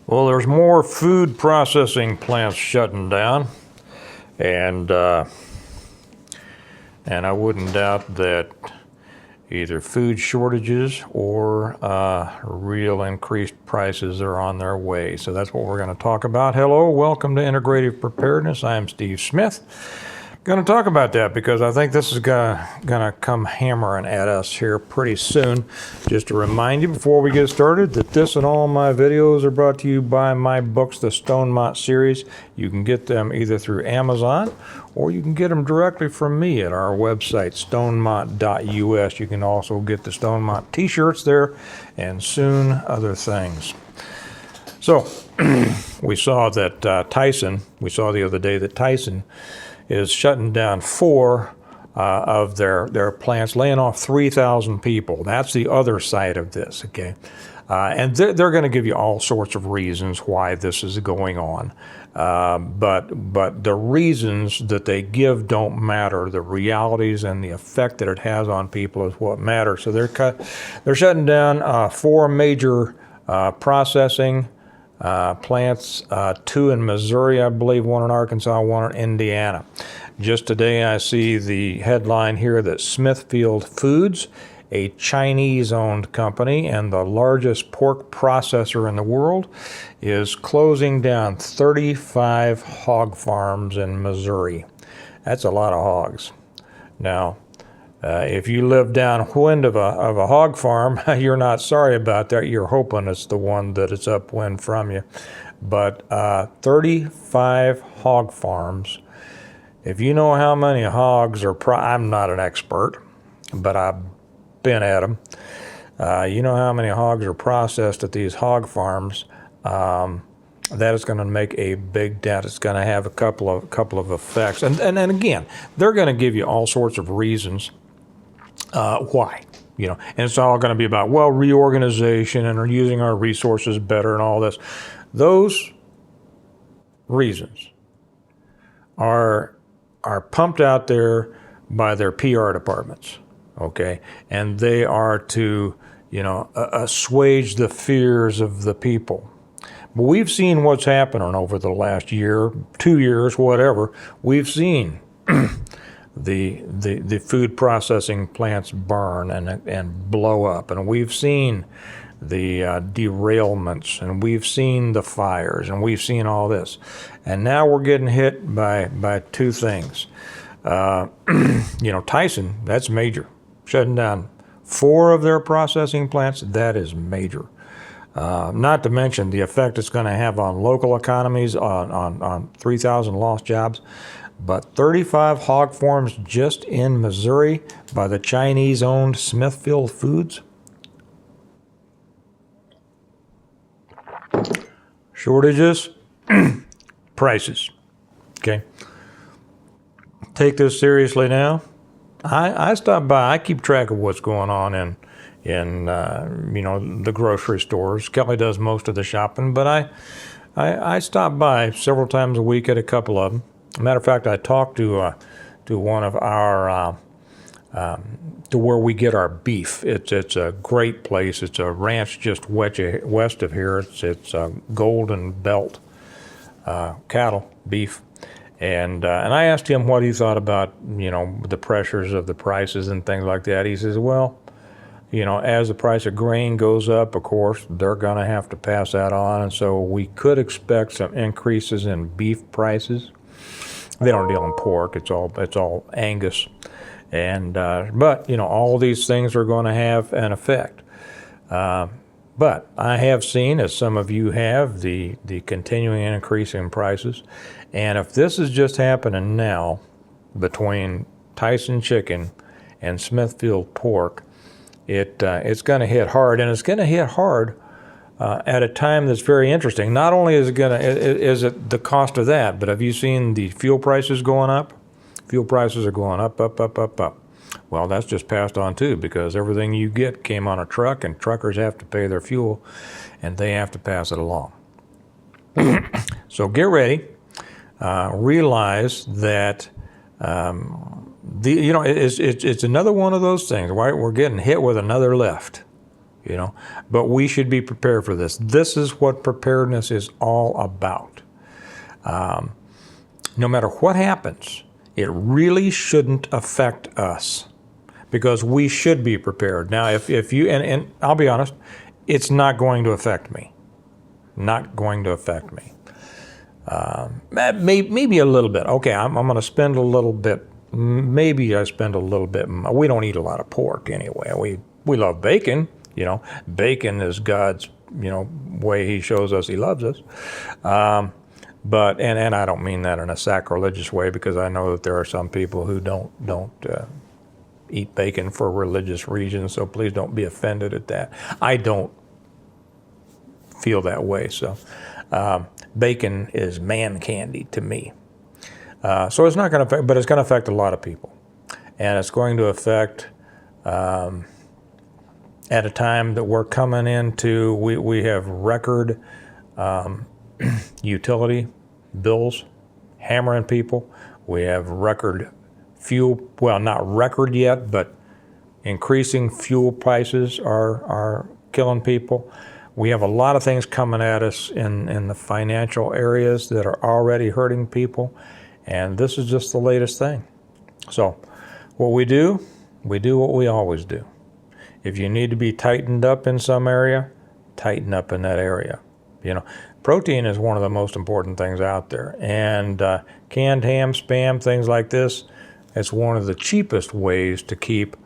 Well, there's more food processing plants shutting down, and I wouldn't doubt that either food shortages or real increased prices are on their way. So that's what we're going to talk about. Hello, welcome to Integrative Preparedness. I'm Steve Smith. Going to talk about that because I think this is gonna come hammering at us here pretty soon. Just to remind you before we get started that this and all my videos are brought to you by my books, the Stonemont series. You can get them either through Amazon or you can get them directly from me at our website, stonemont.us. You can also get the Stonemont t-shirts there and soon other things. So we saw that Tyson, we saw the other day that Tyson is shutting down 4 of their plants, laying off 3,000 people. That's the other side of this, okay? And they're going to give you all sorts of reasons why this is going on. But the reasons that they give don't matter. The realities and the effect that it has on people is what matters. So they're shutting down 4 major processing plants, 2 in Missouri, I believe, 1 in Arkansas, 1 in Indiana. Just today I see the headline here that Smithfield Foods, a Chinese-owned company and the largest pork processor in the world, is closing down 35 hog farms in Missouri. That's a lot of hogs. Now, if you live downwind of a hog farm, you're not sorry about that. You're hoping it's the one that is upwind from you. But 35 hog farms. If you know how many hogs are, I'm not an expert, but I've been at them. You know how many hogs are processed at these hog farms. That is going to make a big dent. It's going to have a couple of effects. And again, they're going to give you all sorts of reasons why, and it's all going to be about, well, reorganization and using our resources better and all this. Those reasons are pumped out there by their PR departments, okay? And they are to, assuage the fears of the people. But we've seen what's happening over the last year, 2 years, whatever. We've seen the food processing plants burn and blow up, and we've seen the derailments, and we've seen the fires, and we've seen all this, and now we're getting hit by 2 things. Tyson, that's major, shutting down 4 of their processing plants. That is major. Not to mention the effect it's going to have on local economies, on 3,000 lost jobs. But 35 hog farms just in Missouri by the Chinese-owned Smithfield Foods. Shortages, prices. Okay. Take this seriously now. I stop by. I keep track of what's going on in the grocery stores. Kelly does most of the shopping, but I stop by several times a week at a couple of them. Matter of fact, I talked to one of our to where we get our beef. It's a great place. It's a ranch just west of here. It's Golden Belt cattle beef, and I asked him what he thought about the pressures of the prices and things like that. He says, well, as the price of grain goes up, of course, they're going to have to pass that on, and so we could expect some increases in beef prices. They don't deal in pork. It's all Angus, and but all these things are going to have an effect. But I have seen, as some of you have, the continuing increase in prices, and if this is just happening now between Tyson Chicken and Smithfield Pork, it's going to hit hard, and it's going to hit hard at a time that's very interesting. Not only is it the cost of that, but have you seen the fuel prices going up? Fuel prices are going up. Well, that's just passed on too, because everything you get came on a truck, and truckers have to pay their fuel, and they have to pass it along. So get ready. Realize that it's another one of those things, right? We're getting hit with another lift. you know. But we should be prepared for this. This is what preparedness is all about. No matter what happens, it really shouldn't affect us because we should be prepared. Now, if you, and I'll be honest, it's not going to affect me. Not going to affect me. Maybe a little bit. Okay, I'm going to spend a little bit. Maybe I spend a little bit. We don't eat a lot of pork anyway. We love bacon. You know, bacon is God's, you know, way He shows us He loves us. But and I don't mean that in a sacrilegious way, because I know that there are some people who don't eat bacon for religious reasons. So please don't be offended at that. I don't feel that way. So bacon is man candy to me. So it's not going to affect, but it's going to affect a lot of people, and it's going to affect. At a time that we're coming into, we have record utility bills hammering people. We have record fuel, well, not record yet, but increasing fuel prices are killing people. We have a lot of things coming at us in the financial areas that are already hurting people, and this is just the latest thing. So what we do what we always do. If you need to be tightened up in some area, tighten up in that area. You know, protein is one of the most important things out there. And canned ham, Spam, things like this, it's one of the cheapest ways to keep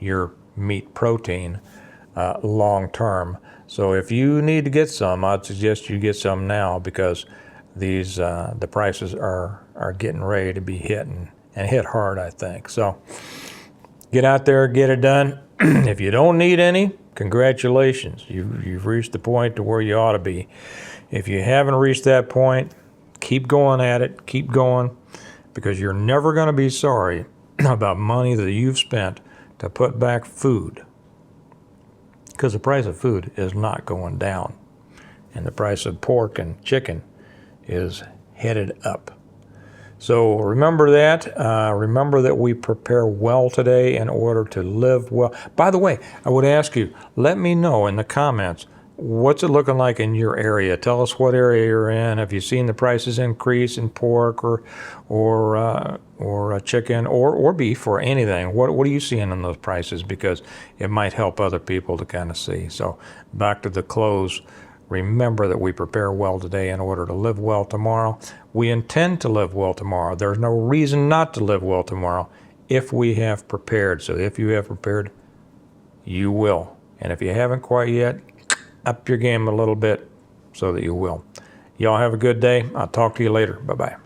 your meat protein long term. So if you need to get some, I'd suggest you get some now, because these the prices are getting ready to be hit and hit hard, I think. So get out there, get it done. If you don't need any, congratulations. You've reached the point to where you ought to be. If you haven't reached that point, keep going at it, keep going, because you're never going to be sorry about money that you've spent to put back food, because the price of food is not going down, and the price of pork and chicken is headed up. So remember that. Remember that we prepare well today in order to live well. By the way, I would ask you, let me know in the comments, what's it looking like in your area? Tell us what area you're in. Have you seen the prices increase in pork or chicken or beef or anything? What are you seeing in those prices? Because it might help other people to kind of see. So back to the close. Remember that we prepare well today in order to live well tomorrow. We intend to live well tomorrow. There's no reason not to live well tomorrow if we have prepared. So if you have prepared, you will. And if you haven't quite yet, up your game a little bit so that you will. Y'all have a good day. I'll talk to you later. Bye-bye.